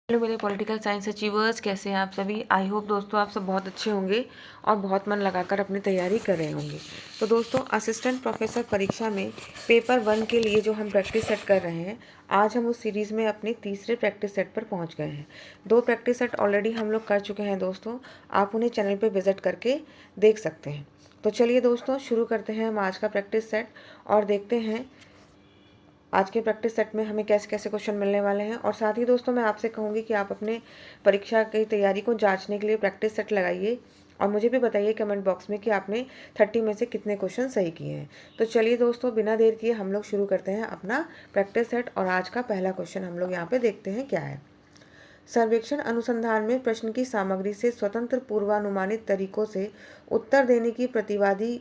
Hello मेरे political science achievers, कैसे हैं आप सभी। आई होप दोस्तों आप सब बहुत अच्छे होंगे और बहुत मन लगाकर अपनी तैयारी कर रहे होंगे। तो दोस्तों, असिस्टेंट प्रोफेसर परीक्षा में पेपर 1 के लिए जो हम प्रैक्टिस सेट कर रहे हैं, आज हम उस सीरीज़ में अपने तीसरे प्रैक्टिस सेट पर पहुंच गए हैं। 2 प्रैक्टिस सेट ऑलरेडी हम लोग कर चुके हैं दोस्तों, आप उन्हें चैनल पर विजिट करके देख सकते हैं। तो चलिए दोस्तों, शुरू करते हैं हम आज का प्रैक्टिस सेट और देखते हैं आज के प्रैक्टिस सेट में हमें कैसे कैसे क्वेश्चन मिलने वाले हैं। और साथ ही दोस्तों, मैं आपसे कहूँगी कि आप अपने परीक्षा की तैयारी को जांचने के लिए प्रैक्टिस सेट लगाइए और मुझे भी बताइए कमेंट बॉक्स में कि आपने 30 में से कितने क्वेश्चन सही किए हैं। तो चलिए दोस्तों, बिना देर किए हम लोग शुरू करते हैं अपना प्रैक्टिस सेट। और आज का पहला क्वेश्चन हम लोग यहाँ पे देखते हैं क्या है। सर्वेक्षण अनुसंधान में प्रश्न की सामग्री से स्वतंत्र पूर्वानुमानित तरीकों से उत्तर देने की प्रतिवादी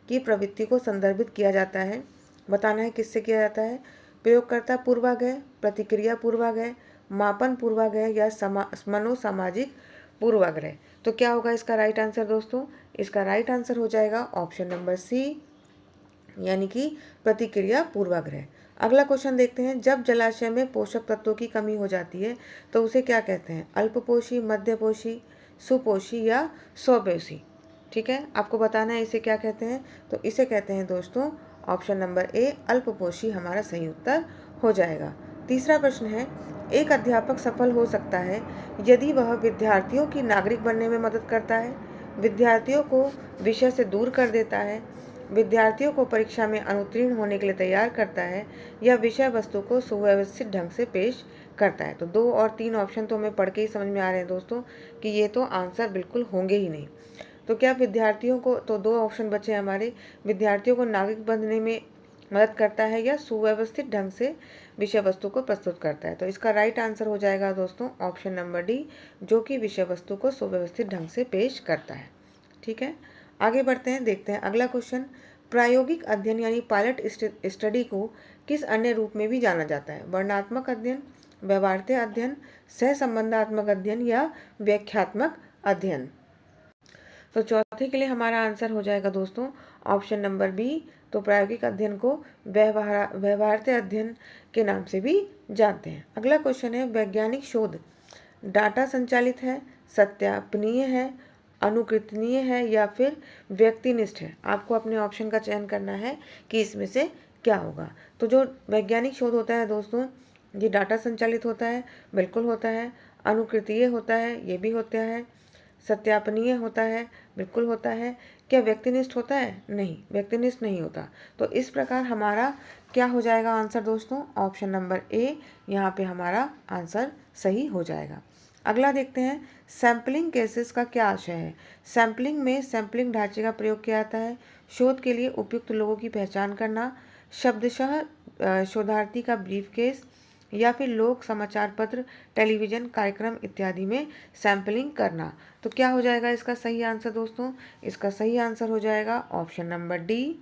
की प्रवृत्ति को संदर्भित किया जाता है। बताना है किससे किया जाता है। प्रयोगकर्ता पूर्वाग्रह, प्रतिक्रिया पूर्वाग्रह, मापन पूर्वाग्रह या मनोसामाजिक पूर्वाग्रह। तो क्या होगा इसका राइट आंसर दोस्तों। इसका राइट आंसर हो जाएगा ऑप्शन नंबर सी, यानी कि प्रतिक्रिया पूर्वाग्रह। अगला क्वेश्चन देखते हैं। जब जलाशय में पोषक तत्वों की कमी हो जाती है तो उसे क्या कहते हैं। अल्पपोषी, मध्यपोषी, सुपोषी या स्वपोषी। ठीक है, आपको बताना है इसे क्या कहते हैं। तो इसे कहते हैं दोस्तों ऑप्शन नंबर ए, अल्पपोषी हमारा सही उत्तर हो जाएगा। तीसरा प्रश्न है। एक अध्यापक सफल हो सकता है यदि वह विद्यार्थियों की नागरिक बनने में मदद करता है, विद्यार्थियों को विषय से दूर कर देता है, विद्यार्थियों को परीक्षा में अनुत्तीर्ण होने के लिए तैयार करता है, या विषय वस्तु को सुव्यवस्थित ढंग से पेश करता है। तो 2 और 3 ऑप्शन तो हमें पढ़ के ही समझ में आ रहे हैं दोस्तों कि ये तो आंसर बिल्कुल होंगे ही नहीं। तो क्या विद्यार्थियों को, तो 2 ऑप्शन बचे हमारे, विद्यार्थियों को नागरिक बनने में मदद करता है या सुव्यवस्थित ढंग से विषय वस्तु को प्रस्तुत करता है। तो इसका राइट आंसर हो जाएगा दोस्तों ऑप्शन नंबर डी, जो कि विषय वस्तु को सुव्यवस्थित ढंग से पेश करता है। ठीक है, आगे बढ़ते हैं, देखते हैं अगला क्वेश्चन। प्रायोगिक अध्ययन यानी पायलट स्टडी को किस अन्य रूप में भी जाना जाता है। वर्णनात्मक अध्ययन, व्यवहार्य अध्ययन, सहसंबंधात्मक अध्ययन या व्याख्यात्मक अध्ययन। तो चौथे के लिए हमारा आंसर हो जाएगा दोस्तों ऑप्शन नंबर बी। तो प्रायोगिक अध्ययन को व्यवहार्य अध्ययन के नाम से भी जानते हैं। अगला क्वेश्चन है। वैज्ञानिक शोध डाटा संचालित है, सत्यापनीय है, अनुकृतनीय है या फिर व्यक्तिनिष्ठ है। आपको अपने ऑप्शन का चयन करना है कि इसमें से क्या होगा। तो जो वैज्ञानिक शोध होता है दोस्तों, ये डाटा संचालित होता है, बिल्कुल होता है। अनुकृतीय होता है, ये भी होता है। सत्यापनीय होता है, बिल्कुल होता है। क्या व्यक्तिनिष्ठ होता है? नहीं, व्यक्तिनिष्ठ नहीं होता। तो इस प्रकार हमारा क्या हो जाएगा आंसर दोस्तों, ऑप्शन नंबर ए यहाँ पे हमारा आंसर सही हो जाएगा। अगला देखते हैं। सैम्पलिंग केसेस का क्या आशय है। सैम्पलिंग में सैम्पलिंग ढांचे का प्रयोग किया जाता है। शोध के लिए उपयुक्त लोगों की पहचान करना, शब्दशः शोधार्थी का ब्रीफ केस, या फिर लोक समाचार पत्र, टेलीविज़न कार्यक्रम इत्यादि में सैम्पलिंग करना। तो क्या हो जाएगा इसका सही आंसर दोस्तों। इसका सही आंसर हो जाएगा ऑप्शन नंबर डी,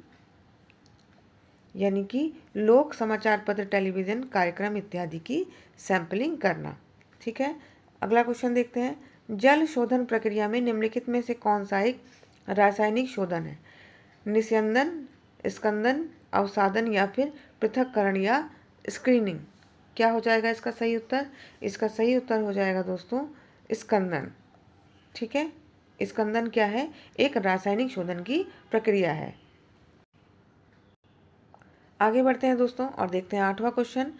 यानी कि लोक समाचार पत्र, टेलीविज़न कार्यक्रम इत्यादि की सैम्पलिंग करना। ठीक है, अगला क्वेश्चन देखते हैं। जल शोधन प्रक्रिया में निम्नलिखित में से कौन सा एक रासायनिक शोधन है। निस्यंदन, स्कंदन, अवसादन या फिर पृथक्करण या स्क्रीनिंग। क्या हो जाएगा इसका सही उत्तर। इसका सही उत्तर हो जाएगा दोस्तों स्कंदन। ठीक है, स्कंदन क्या है, एक रासायनिक शोधन की प्रक्रिया है। आगे बढ़ते हैं दोस्तों और देखते हैं 8वां क्वेश्चन।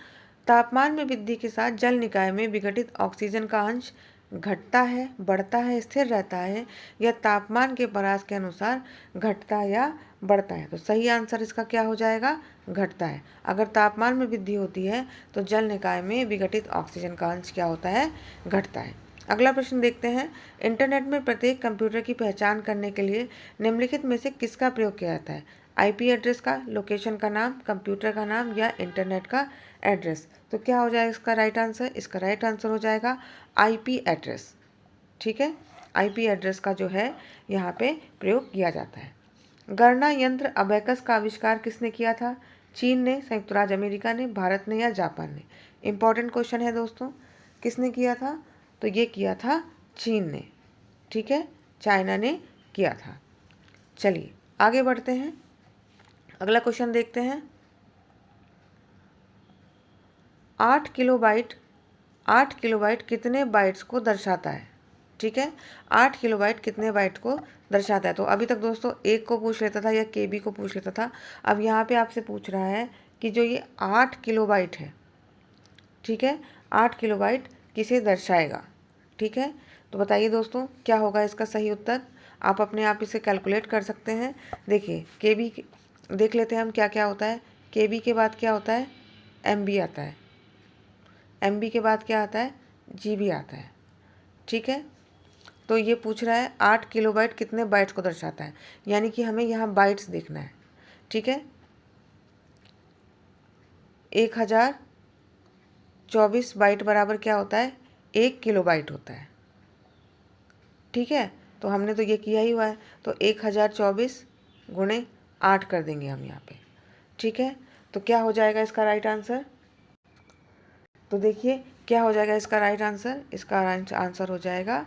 तापमान में वृद्धि के साथ जल निकाय में विघटित ऑक्सीजन का अंश घटता है, बढ़ता है, स्थिर रहता है, या तापमान के परास के अनुसार घटता या बढ़ता है। तो सही आंसर इसका क्या हो जाएगा, घटता है। अगर तापमान में वृद्धि होती है तो जल निकाय में विघटित ऑक्सीजन का अंश क्या होता है, घटता है। अगला प्रश्न देखते हैं। इंटरनेट में प्रत्येक कंप्यूटर की पहचान करने के लिए निम्नलिखित में से किसका प्रयोग किया जाता है। आईपी एड्रेस का, लोकेशन का नाम, कंप्यूटर का नाम या इंटरनेट का एड्रेस। तो क्या हो जाएगा इसका राइट आंसर। इसका राइट आंसर हो जाएगा आईपी एड्रेस। ठीक है, आईपी एड्रेस का जो है यहाँ पे प्रयोग किया जाता है। गणना यंत्र अबेकस का आविष्कार किसने किया था। चीन ने, संयुक्त राज्य अमेरिका ने, भारत ने या जापान ने। इंपॉर्टेंट क्वेश्चन है दोस्तों, किसने किया था। तो ये किया था चीन ने। ठीक है, चाइना ने किया था। चलिए आगे बढ़ते हैं, अगला क्वेश्चन देखते हैं। 8 किलोबाइट 8 किलोबाइट कितने बाइट्स को दर्शाता है। ठीक है, 8 किलोबाइट कितने बाइट को दर्शाता है। तो अभी तक दोस्तों एक को पूछ लेता था या केबी को पूछ लेता था, अब यहाँ पे आपसे पूछ रहा है कि जो ये 8 किलोबाइट है, ठीक है, 8 किलोबाइट किसे दर्शाएगा। ठीक है, तो बताइए दोस्तों क्या होगा इसका सही उत्तर। आप अपने आप इसे कैलकुलेट कर सकते हैं। देखिए केबी देख लेते हैं हम क्या क्या होता है। केबी के बाद क्या होता है, एमबी आता है, एमबी के बाद क्या आता है, जीबी आता है। ठीक है, तो ये पूछ रहा है 8 किलोबाइट कितने बाइट्स को दर्शाता है, यानी कि हमें यहाँ बाइट्स देखना है। ठीक है, 1024 बाइट बराबर क्या होता है, 1 किलोबाइट होता है। ठीक है, तो हमने तो ये किया ही हुआ है, तो 1024 गुणे 8 कर देंगे हम यहाँ पे। ठीक है, तो क्या हो जाएगा इसका राइट आंसर। तो देखिए क्या हो जाएगा इसका राइट आंसर, इसका आंसर हो जाएगा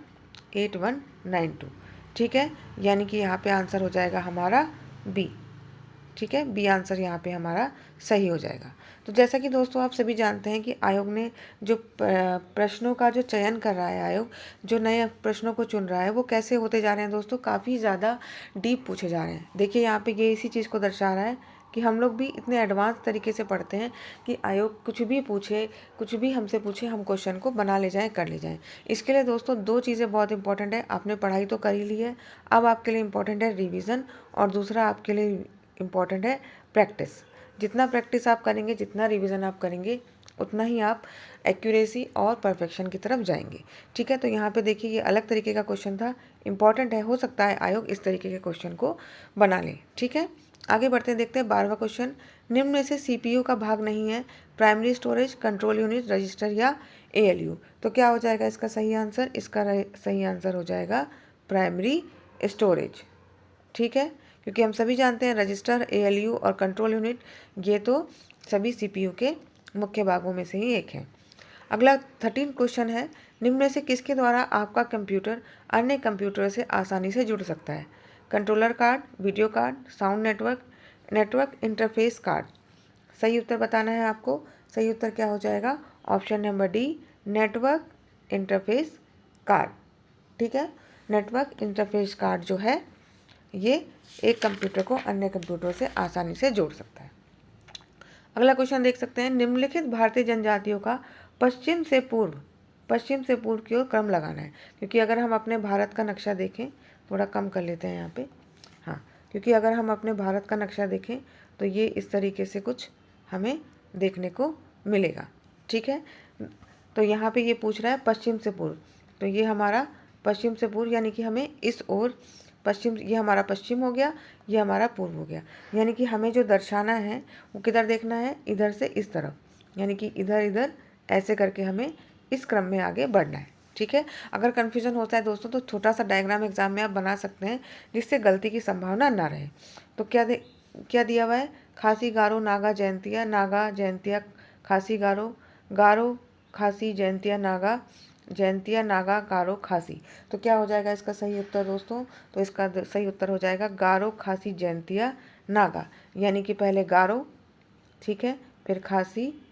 8192। ठीक है, यानी कि यहाँ पे आंसर हो जाएगा हमारा बी। ठीक है, बी आंसर यहाँ पे हमारा सही हो जाएगा। तो जैसा कि दोस्तों आप सभी जानते हैं कि आयोग ने जो प्रश्नों का जो चयन कर रहा है, आयोग जो नए प्रश्नों को चुन रहा है वो कैसे होते जा रहे हैं दोस्तों, काफ़ी ज़्यादा डीप पूछे जा रहे हैं। देखिए यहाँ पे ये इसी चीज़ को दर्शा रहा है कि हम लोग भी इतने एडवांस तरीके से पढ़ते हैं कि आयोग कुछ भी पूछे, कुछ भी हमसे पूछे, हम क्वेश्चन को बना ले जाएं, कर ले जाएं। इसके लिए दोस्तों दो चीज़ें बहुत इंपॉर्टेंट है। आपने पढ़ाई तो कर ही ली है, अब आपके लिए इम्पॉर्टेंट है रिवीजन, और दूसरा आपके लिए इम्पॉर्टेंट है प्रैक्टिस। जितना प्रैक्टिस आप करेंगे, जितना रिवीजन आप करेंगे, उतना ही आप एक्यूरेसी और परफेक्शन की तरफ जाएंगे। ठीक है, तो यहाँ पे देखिए ये अलग तरीके का क्वेश्चन था, इंपॉर्टेंट है, हो सकता है आयोग इस तरीके के क्वेश्चन को बना ले। ठीक है, आगे बढ़ते हैं, देखते हैं 12वां क्वेश्चन। निम्न में से सीपीयू का भाग नहीं है, primary storage, control unit, register या एएलयू। तो क्या हो जाएगा इसका सही आंसर, इसका सही आंसर हो जाएगा प्राइमरी स्टोरेज। ठीक है, क्योंकि हम सभी जानते हैं रजिस्टर, एएलयू और कंट्रोल यूनिट ये तो सभी सीपीयू के मुख्य भागों में से ही एक है। अगला 13 क्वेश्चन है, निम्न में से किसके द्वारा आपका कंप्यूटर अन्य कंप्यूटर से आसानी से जुड़ सकता है। Controller card, video card, sound network, network interface card. सही उत्तर बताना है आपको। सही उत्तर क्या हो जाएगा, option number D, network interface card. ठीक है, नेटवर्क इंटरफेस कार्ड जो है ये एक कंप्यूटर को अन्य कंप्यूटर से आसानी से जोड़ सकता है। अगला क्वेश्चन देख सकते हैं, निम्नलिखित भारतीय जनजातियों का पश्चिम से पूर्व की ओर क्रम लगाना है। क्योंकि अगर हम अपने भारत का नक्शा देखें, थोड़ा कम कर लेते हैं यहाँ पे, हाँ, क्योंकि अगर हम अपने भारत का नक्शा देखें तो ये इस तरीके से कुछ हमें देखने को मिलेगा। ठीक है, तो यहाँ पे ये पूछ रहा है पश्चिम से पूर्व, तो ये हमारा पश्चिम से पूर्व, यानी कि हमें इस ओर पश्चिम, ये हमारा पश्चिम हो गया, ये हमारा पूर्व हो गया। यानी कि हमें जो दर्शाना है वो किधर देखना है, इधर से इस तरफ, यानी कि इधर इधर ऐसे करके हमें इस क्रम में आगे बढ़ना है। ठीक है, अगर कन्फ्यूजन होता है दोस्तों तो छोटा सा डायग्राम एग्जाम में आप बना सकते हैं जिससे गलती की संभावना ना रहे। तो क्या दिया हुआ है, खासी, गारो, नागा, जयंतिया, नागा, जयंतिया, खासी, गारो, गारो, खासी, जयंतिया, नागा, जयंतिया, नागा, गारो, खासी। तो क्या हो जाएगा इसका सही उत्तर दोस्तों, तो इसका सही उत्तर हो जाएगा गारो, खासी, जयंतिया, नागा। यानी कि पहले गारो, ठीक है, फिर खासी,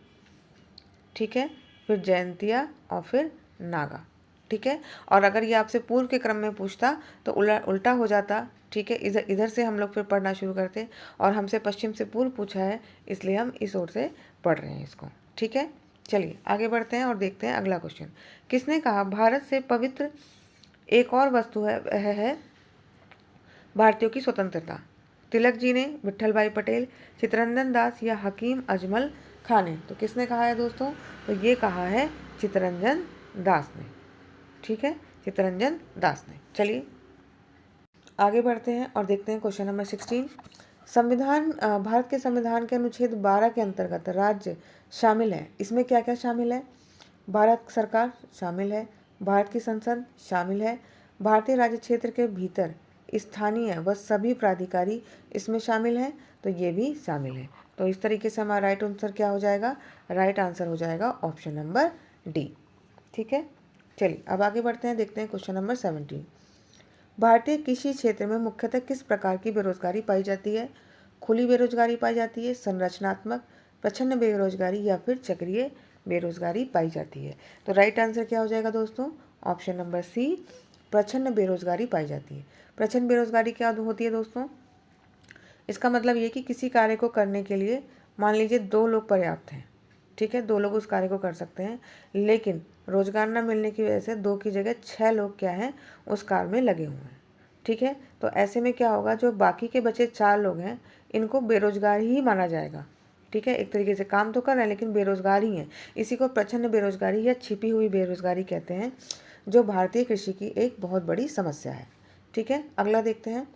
ठीक है, फिर जयंतिया और फिर नागा। ठीक है, और अगर ये आपसे पूर्व के क्रम में पूछता तो उल्टा हो जाता। ठीक है, इधर से हम लोग फिर पढ़ना शुरू करते, और हमसे पश्चिम से पूर्व पूछा है इसलिए हम इस ओर से पढ़ रहे हैं इसको। ठीक है, चलिए आगे बढ़ते हैं और देखते हैं अगला क्वेश्चन। किसने कहा भारत से पवित्र एक और वस्तु है भारतीयों की स्वतंत्रता। तिलक जी ने, विट्ठल भाई पटेल, चित्तरंजन दास या हकीम अजमल खान ने। तो किसने कहा है दोस्तों, तो ये कहा है चित्तरंजन दास ने। ठीक है, चित्तरंजन दास ने। चलिए आगे बढ़ते हैं और देखते हैं क्वेश्चन नंबर 16। संविधान, भारत के संविधान के अनुच्छेद 12 के अंतर्गत राज्य शामिल है। इसमें क्या क्या शामिल है, भारत सरकार शामिल है, भारत की संसद शामिल है, भारतीय राज्य क्षेत्र के भीतर स्थानीय व सभी प्राधिकारी इसमें शामिल हैं, तो ये भी शामिल है। तो इस तरीके से हमारा राइट आंसर क्या हो जाएगा, राइट आंसर हो जाएगा ऑप्शन नंबर डी। ठीक है, चलिए अब आगे बढ़ते हैं, देखते हैं क्वेश्चन नंबर 17। भारतीय कृषि क्षेत्र में मुख्यतः किस प्रकार की बेरोजगारी पाई जाती है। खुली बेरोजगारी पाई जाती है, संरचनात्मक, प्रच्छन्न बेरोजगारी या फिर चक्रीय बेरोजगारी पाई जाती है। तो राइट आंसर क्या हो जाएगा दोस्तों? ऑप्शन नंबर सी, प्रच्छन्न बेरोजगारी पाई जाती है। प्रच्छन्न बेरोजगारी क्या होती है दोस्तों? इसका मतलब ये कि किसी कार्य को करने के लिए मान लीजिए 2 लोग पर्याप्त हैं, ठीक है, 2 लोग उस कार्य को कर सकते हैं, लेकिन रोजगार न मिलने की वजह से 2 की जगह 6 लोग क्या हैं उस कार्य में लगे हुए हैं, ठीक है। तो ऐसे में क्या होगा, जो बाकी के बचे 4 लोग हैं इनको बेरोजगार ही माना जाएगा, ठीक है। एक तरीके से काम तो कर रहे हैं लेकिन बेरोजगार ही हैं। इसी को प्रच्छन्न बेरोजगारी या छिपी हुई बेरोजगारी कहते हैं, जो भारतीय कृषि की एक बहुत बड़ी समस्या है, ठीक है। अगला देखते हैं।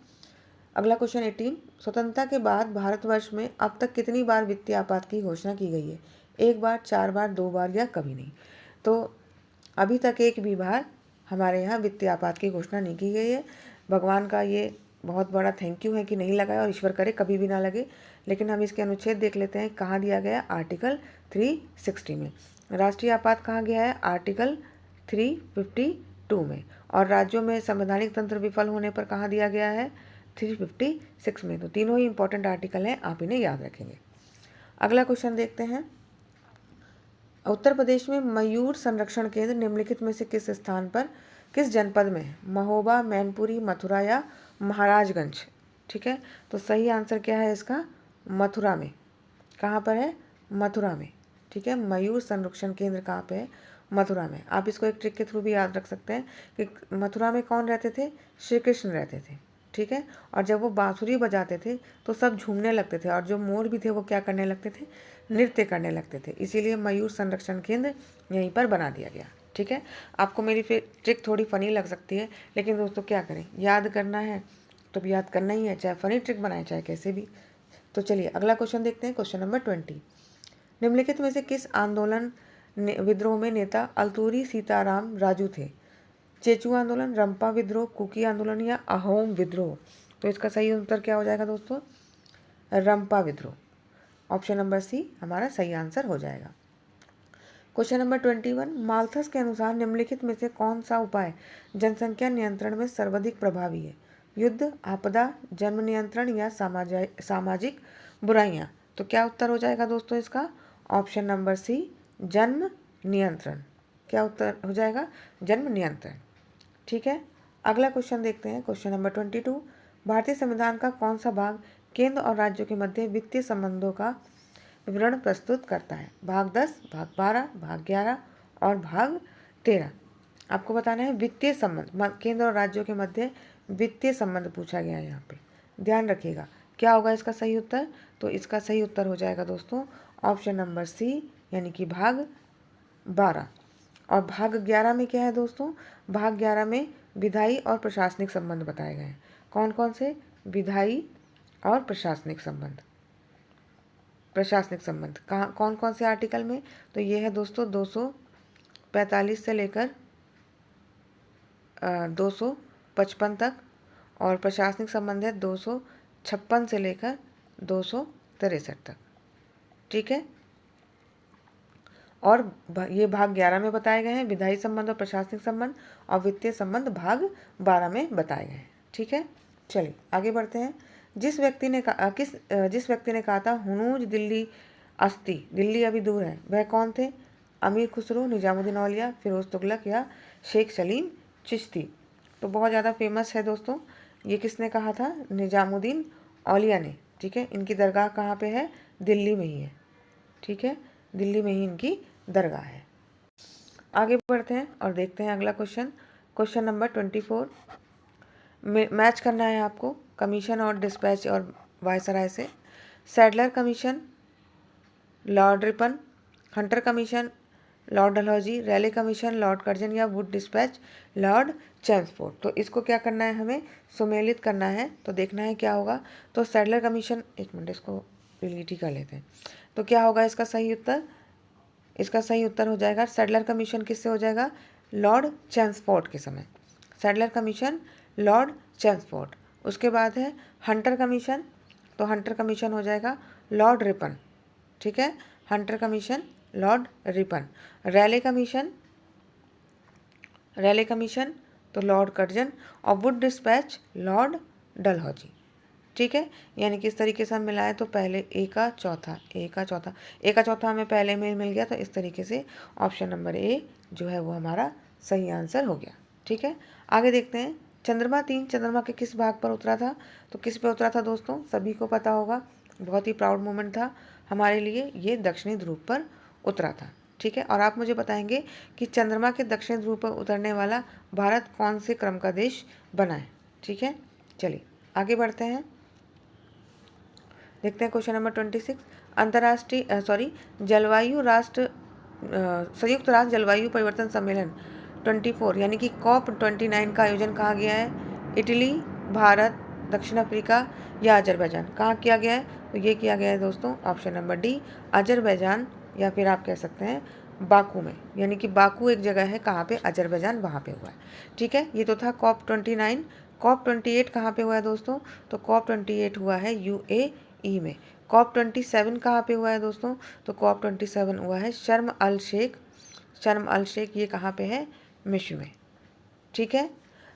अगला क्वेश्चन 18, स्वतंत्रता के बाद भारतवर्ष में अब तक कितनी बार वित्तीय आपात की घोषणा की गई है? 1 बार, 4 बार, 2 बार या कभी नहीं? तो अभी तक एक भी बार हमारे यहाँ वित्तीय आपात की घोषणा नहीं की गई है। भगवान का ये बहुत बड़ा थैंक यू है कि नहीं लगाया, और ईश्वर करे कभी भी ना लगे। लेकिन हम इसके अनुच्छेद देख लेते हैं, कहाँ दिया गया है? आर्टिकल 360 में। राष्ट्रीय आपात कहाँ गया है? आर्टिकल 352 में। और राज्यों में संवैधानिक तंत्र विफल होने पर कहाँ दिया गया है? 356 में। तो तीनों ही इंपॉर्टेंट आर्टिकल हैं, आप इन्हें याद रखेंगे। अगला क्वेश्चन देखते हैं। उत्तर प्रदेश में मयूर संरक्षण केंद्र निम्नलिखित में से किस स्थान पर, किस जनपद में है? महोबा, मैनपुरी, मथुरा या महाराजगंज, ठीक है। तो सही आंसर क्या है इसका? मथुरा में। कहाँ पर है? मथुरा में, ठीक है। मयूर संरक्षण केंद्र कहाँ पे है? मथुरा में। आप इसको एक ट्रिक के थ्रू भी याद रख सकते हैं कि मथुरा में कौन रहते थे? श्री कृष्ण रहते थे, ठीक है। और जब वो बांसुरी बजाते थे तो सब झूमने लगते थे, और जो मोर भी थे वो क्या करने लगते थे? नृत्य करने लगते थे। इसीलिए मयूर संरक्षण केंद्र यहीं पर बना दिया गया, ठीक है। आपको मेरी फिर ट्रिक थोड़ी फनी लग सकती है, लेकिन दोस्तों क्या करें, याद करना है तो याद करना ही है, चाहे फनी ट्रिक बनाए चाहे कैसे भी। तो चलिए अगला क्वेश्चन देखते हैं, क्वेश्चन नंबर 20। निम्नलिखित में से किस आंदोलन विद्रोह में नेता अल्तूरी सीताराम राजू थे? चेचू आंदोलन, रंपा विद्रोह, कुकी आंदोलन या अहोम विद्रोह? तो इसका सही उत्तर क्या हो जाएगा दोस्तों? रंपा विद्रोह। ऑप्शन नंबर सी हमारा सही आंसर हो जाएगा। क्वेश्चन नंबर 21, माल्थस के अनुसार निम्नलिखित में से कौन सा उपाय जनसंख्या नियंत्रण में सर्वाधिक प्रभावी है? युद्ध, आपदा, जन्म नियंत्रण या सामाजिक बुराइयां? तो क्या उत्तर हो जाएगा दोस्तों इसका? ऑप्शन नंबर सी, जन्म नियंत्रण। क्या उत्तर हो जाएगा? जन्म नियंत्रण, ठीक है। अगला क्वेश्चन देखते हैं, क्वेश्चन नंबर 22, भारतीय संविधान का कौन सा भाग केंद्र और राज्यों के मध्य वित्तीय संबंधों का विवरण प्रस्तुत करता है? भाग 10, भाग 12, भाग 11 और भाग 13? आपको बताना है वित्तीय संबंध, केंद्र और राज्यों के मध्य वित्तीय संबंध पूछा गया है यहाँ पे, ध्यान रखिएगा। क्या होगा इसका सही उत्तर? तो इसका सही उत्तर हो जाएगा दोस्तों ऑप्शन नंबर सी, यानी कि भाग 12। और भाग 11 में क्या है दोस्तों? भाग 11 में विधायी और प्रशासनिक संबंध बताए गए हैं। कौन कौन से? विधायी और प्रशासनिक संबंध। प्रशासनिक संबंध कहाँ, कौन कौन से आर्टिकल में? तो ये है दोस्तों 245 से लेकर 255 तक, और प्रशासनिक संबंध है 256 से लेकर 263 तक, ठीक है। और ये भाग 11 में बताए गए हैं विधायी संबंध और प्रशासनिक संबंध, और वित्तीय संबंध भाग 12 में बताए गए हैं, ठीक है। चलिए आगे बढ़ते हैं। जिस व्यक्ति ने कहा था हुनूज दिल्ली अस्ति, दिल्ली अभी दूर है, वह कौन थे? अमीर खुसरो, निजामुद्दीन औलिया, फिरोज तुगलक या शेख सलीम चिश्ती? तो बहुत ज़्यादा फेमस है दोस्तों, ये किसने कहा था? निजामुद्दीन औलिया ने, ठीक है। इनकी दरगाह कहाँ पे है? दिल्ली में ही है, ठीक है, दिल्ली में ही इनकी दरगाह है। आगे बढ़ते हैं और देखते हैं अगला क्वेश्चन, क्वेश्चन नंबर 24। मैच करना है आपको कमीशन और डिस्पैच और वायसराय से। Sadler commission Lord Ripon, Hunter commission Lord Dalhousie, Raleigh commission Lord Curzon या वुड डिस्पैच लॉर्ड चैम्सफोर्ड? तो इसको क्या करना है, हमें सुमेलित करना है। तो देखना है क्या होगा। तो सैडलर कमीशन, एक मिनट इसको डिलीट ही कर लेते हैं। तो क्या होगा इसका सही उत्तर? इसका सही उत्तर हो जाएगा सैडलर कमीशन किससे हो जाएगा? लॉर्ड चैम्सफोर्ड के समय। Sadler commission Lord Chelmsford. उसके बाद है हंटर कमीशन, तो हंटर कमीशन हो जाएगा लॉर्ड रिपन, ठीक है। Hunter commission Lord Ripon. Raleigh commission तो लॉर्ड कर्जन, और वुड डिस्पैच लॉर्ड डलहौजी, ठीक है, यानी कि इस तरीके से हम मिलाएं तो पहले ए का चौथा, ए का चौथा हमें पहले में मिल गया, तो इस तरीके से ऑप्शन नंबर ए जो है वो हमारा सही आंसर हो गया। ठीक है, आगे देखते हैं। चंद्रमा-3 चंद्रमा के किस भाग पर उतरा था? तो किस पे उतरा था दोस्तों? सभी को पता होगा, बहुत ही प्राउड मोमेंट था हमारे लिए, ये दक्षिणी ध्रुव पर उतरा था। ठीक है, और आप मुझे बताएंगे कि चंद्रमा के दक्षिणी ध्रुव पर उतरने वाला भारत कौन से क्रम का देश बना है। ठीक है, चलिए आगे बढ़ते हैं, देखते हैं क्वेश्चन नंबर 26। जलवायु राष्ट्र संयुक्त राष्ट्र जलवायु परिवर्तन सम्मेलन 24 यानी कि COP29 का आयोजन कहाँ गया है? इटली, भारत, दक्षिण अफ्रीका या अजरबैजान? कहाँ किया गया है? तो ये किया गया है दोस्तों ऑप्शन नंबर डी, अजरबैजान, या फिर आप कह सकते हैं बाकू में, यानी कि बाकू एक जगह है कहाँ पे, अजरबैजान, वहाँ पे हुआ है। ठीक है, ये तो था COP29। COP28 कहाँ पे हुआ है दोस्तों? तो COP28 हुआ है UAE में। COP27 कहाँ पे हुआ है दोस्तों? तो COP27 हुआ है शर्म अल शेख, ये कहाँ पे है? मिस्र में। ठीक है,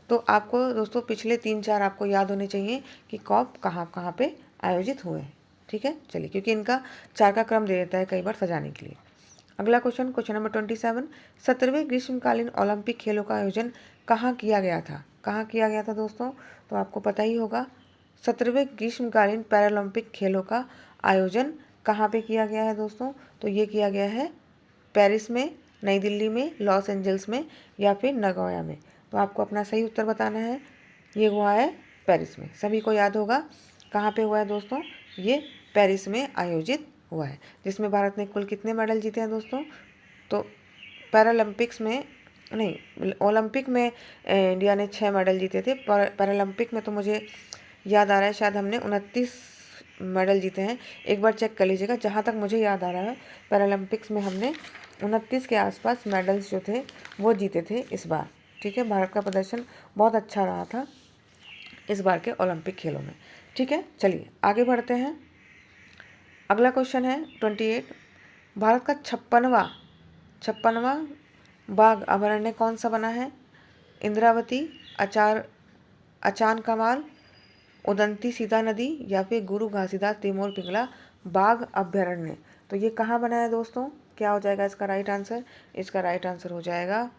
तो आपको दोस्तों पिछले 3-4 आपको याद होने चाहिए कि कॉप कहाँ कहाँ पे आयोजित हुए हैं। ठीक है, चलिए, क्योंकि इनका 4 का क्रम दे देता है कई बार सजाने के लिए। अगला क्वेश्चन, क्वेश्चन नंबर 27। 17वें ग्रीष्मकालीन ओलंपिक खेलों का आयोजन कहाँ किया गया था? कहाँ किया गया था दोस्तों? तो आपको पता ही होगा, 17वें ग्रीष्मकालीन पैरालंपिक खेलों का आयोजन कहाँ पे किया गया है दोस्तों? तो ये किया गया है पेरिस में, नई दिल्ली में, लॉस एंजल्स में या फिर नगोया में। तो आपको अपना सही उत्तर बताना है। ये हुआ है पेरिस में, सभी को याद होगा कहाँ पे हुआ है दोस्तों? ये पेरिस में आयोजित हुआ है, जिसमें भारत ने कुल कितने मेडल जीते हैं दोस्तों? तो पैरालंपिक्स में नहीं, ओलंपिक में इंडिया ने 6 मेडल जीते थे। पैरालंपिक में तो मुझे याद आ रहा है शायद हमने 29 मेडल जीते हैं। एक बार चेक कर लीजिएगा, जहाँ तक मुझे याद आ रहा है पैरालंपिक्स में हमने 29 के आसपास मेडल्स जो थे वो जीते थे इस बार। ठीक है, भारत का प्रदर्शन बहुत अच्छा रहा था इस बार के ओलंपिक खेलों में। ठीक है, चलिए आगे बढ़ते हैं। अगला क्वेश्चन है 28। भारत का 56वां बाघ अभयारण्य कौन सा बना है? इंद्रावती, अचान कमाल, उदंती सीता नदी या फिर गुरु घासीदास तिमोर पिंगला बाघ अभयारण्य? तो ये कहाँ बना है दोस्तों? क्या हो जाएगा इसका राइट आंसर? इसका राइट आंसर हो जाएगा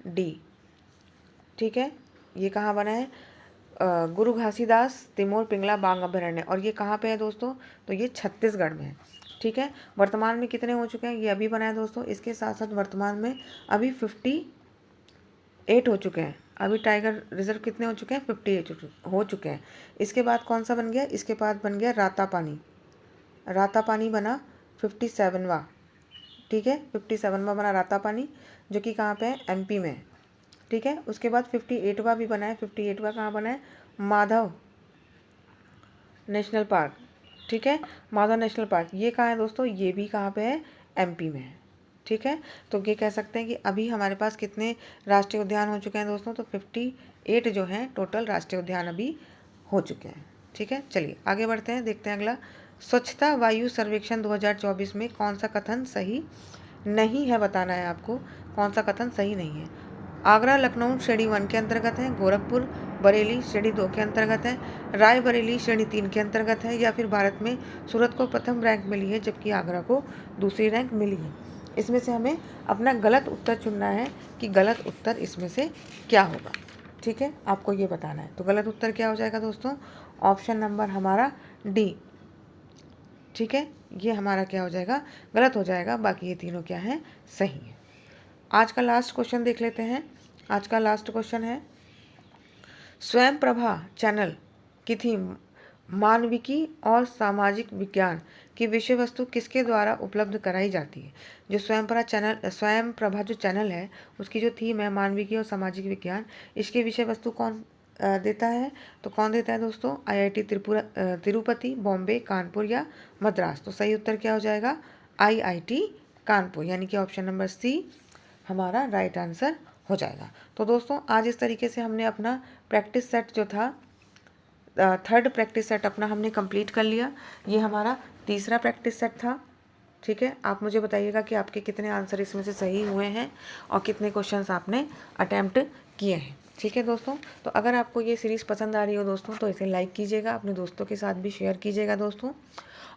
डी। ठीक है, ये कहाँ बना है? गुरु घासीदास तिमोर पिंगला बाघ अभयारण्य, और ये कहाँ पे है दोस्तों? तो ये छत्तीसगढ़ में है। ठीक है, वर्तमान में कितने हो चुके हैं? ये अभी बना है दोस्तों। इसके साथ साथ वर्तमान में अभी 58 हो चुके हैं। अभी टाइगर रिजर्व कितने हो चुके हैं? 58 हो चुके हैं। इसके बाद कौन सा बन गया? इसके बाद बन गया रातापानी बना 57वां। ठीक है, 57वां बना रातापानी, जो कि कहाँ पे है? MP में। ठीक है, उसके बाद 58वां भी बना है। 58वां कहाँ बना है? Madhav national park. ठीक है, माधव नेशनल पार्क ये कहाँ है दोस्तों? ये भी कहाँ पे है? MP में है। ठीक है, तो ये कह सकते हैं कि अभी हमारे पास कितने राष्ट्रीय उद्यान हो चुके हैं दोस्तों? तो 58 जो हैं टोटल राष्ट्रीय उद्यान अभी हो चुके हैं। ठीक है, चलिए आगे बढ़ते हैं, देखते हैं अगला। स्वच्छता वायु सर्वेक्षण 2024 में कौन सा कथन सही नहीं है? बताना है आपको कौन सा कथन सही नहीं है। आगरा लखनऊ श्रेणी 1 के अंतर्गत है, गोरखपुर बरेली श्रेणी 2 के अंतर्गत है, रायबरेली श्रेणी 3 के अंतर्गत है, या फिर भारत में सूरत को प्रथम रैंक मिली है जबकि आगरा को दूसरी रैंक मिली है। इसमें से हमें अपना गलत उत्तर चुनना है कि गलत उत्तर इसमें से क्या होगा। ठीक है, आपको ये बताना है। तो गलत उत्तर क्या हो जाएगा दोस्तों? ऑप्शन नंबर हमारा डी। ठीक है, ये हमारा क्या हो जाएगा? गलत हो जाएगा। बाकी ये तीनों क्या हैं? सही है। आज का लास्ट क्वेश्चन देख लेते हैं। आज का लास्ट क्वेश्चन है, स्वयं प्रभा चैनल की थीम मानविकी और सामाजिक विज्ञान की विषय वस्तु किसके द्वारा उपलब्ध कराई जाती है? जो स्वयं प्रभा जो चैनल है उसकी जो थीम है मानविकी और सामाजिक विज्ञान, इसकी विषय वस्तु कौन देता है? तो कौन देता है दोस्तों? IIT तिरुपति, बॉम्बे, कानपुर या मद्रास? तो सही उत्तर क्या हो जाएगा? IIT कानपुर, यानी कि ऑप्शन नंबर C हमारा राइट आंसर हो जाएगा। तो दोस्तों आज इस तरीके से हमने अपना प्रैक्टिस सेट जो था, थर्ड प्रैक्टिस सेट अपना हमने कंप्लीट कर लिया। ये हमारा तीसरा प्रैक्टिस सेट था। ठीक है, आप मुझे बताइएगा कि आपके कितने आंसर इसमें से सही हुए हैं और कितने क्वेश्चंस आपने अटैम्प्ट किए हैं। ठीक है दोस्तों, तो अगर आपको ये सीरीज़ पसंद आ रही हो दोस्तों तो इसे लाइक कीजिएगा, अपने दोस्तों के साथ भी शेयर कीजिएगा दोस्तों।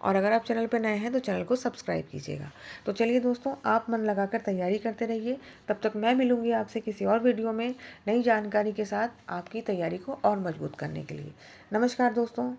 और अगर आप चैनल पर नए हैं तो चैनल को सब्सक्राइब कीजिएगा। तो चलिए दोस्तों, आप मन लगाकर तैयारी करते रहिए। तब तक मैं मिलूँगी आपसे किसी और वीडियो में नई जानकारी के साथ आपकी तैयारी को और मजबूत करने के लिए। नमस्कार दोस्तों।